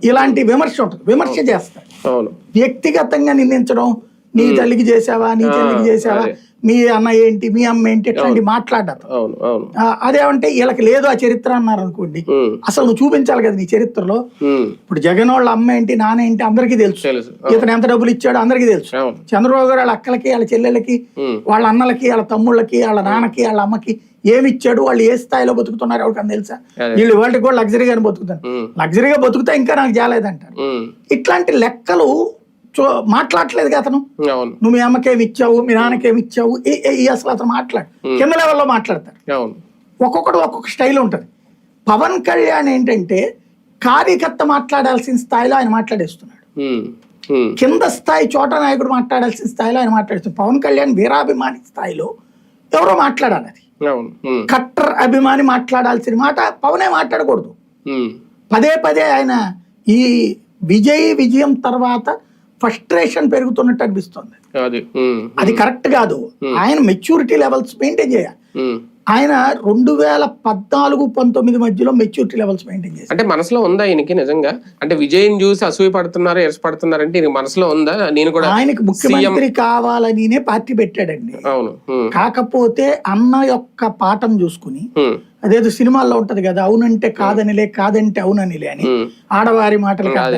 ఇలాంటి విమర్శ ఉంటుంది, విమర్శ చేస్తాడు. వ్యక్తిగతంగా నిందించడం, నీ తల్లికి చేసావా, నీ చెల్లికి చేసావా, మీ అన్న ఏంటి, మీ అమ్మ ఏంటి, ఇట్లాంటి మాట్లాడారు. అదేమంటే వీళ్ళకి లేదు ఆ చరిత్ర అన్నారు అనుకోండి, అసలు నువ్వు చూపించాలి కదా నీ చరిత్రలో. ఇప్పుడు జగన్ వాళ్ళ అమ్మ ఏంటి, నాన్న ఏంటి అందరికీ తెలుసు, ఇతను ఎంత డబ్బులు ఇచ్చాడో అందరికీ తెలుసు. చంద్రబాబు గారు వాళ్ళ అక్కలకి, వాళ్ళ చెల్లెలకి, వాళ్ళ అన్నలకి, వాళ్ళ తమ్ముళ్ళకి, వాళ్ళ నాన్నకి, వాళ్ళ అమ్మకి ఏమి ఇచ్చాడు, వాళ్ళు ఏ స్థాయిలో బతుకుతున్నారు ఎవరికన్నా తెలుసా? వీళ్ళు వాళ్ళకి కూడా లగ్జరీగానే బతుకుతారు. లగ్జరీగా బతుకుతా ఇంకా నాకు జాలేదంటారు. ఇట్లాంటి లెక్కలు మాట్లాడలేదు కదా అతను. నువ్వు మీ అమ్మకేమి ఇచ్చావు, మీ నాన్నకేమి ఇచ్చావు, అసలు అతను మాట్లాడు కింద లెవెల్లో మాట్లాడతారు. ఒక్కొక్కడు ఒక్కొక్క స్టైల్ ఉంటుంది. పవన్ కళ్యాణ్ ఏంటంటే కార్యకర్త మాట్లాడాల్సిన స్థాయిలో ఆయన మాట్లాడేస్తున్నాడు, కింద స్థాయి చోట నాయకుడు మాట్లాడాల్సిన స్థాయిలో ఆయన మాట్లాడేస్తున్నాడు. పవన్ కళ్యాణ్ వీరాభిమాని స్థాయిలో ఎవరో మాట్లాడాలి, అది కట్టర్ అభిమాని మాట్లాడాల్సిన మాట పవనే మాట్లాడకూడదు. పదే పదే ఆయన ఈ విజయం తర్వాత ఫ్రస్ట్రేషన్ పెరుగుతున్నట్టు అనిపిస్తుంది. అది కరెక్ట్ కాదు. ఆయన మెచ్యూరిటీ లెవెల్స్ మెయింటైన్ చేయాలి. ఆయన 2014-19 మధ్యలో మెచ్యూరిటీ లెవెల్స్ మెయింటైన్ చేయాలి. అంటే మనసులో ఉందా ఈయనకి నిజంగా? అంటే విజయం చూసి అసూయ పడుతున్నారు, ఎరసపడుతున్నారు అంటే ఈయన మనసులో ఉందా? నేను కూడా ఆయనకి ముఖ్యమంత్రి కావాలనినే పార్టీ పెట్టాడండి. అవును. కాకపోతే అన్న యొక్క పాఠం చూసుకుని, అదేదో సినిమాల్లో ఉంటది కదా, అవునంటే కాదనిలే, కాదంటే అవుననిలే అని, ఆడవారి మాటలు కాదు.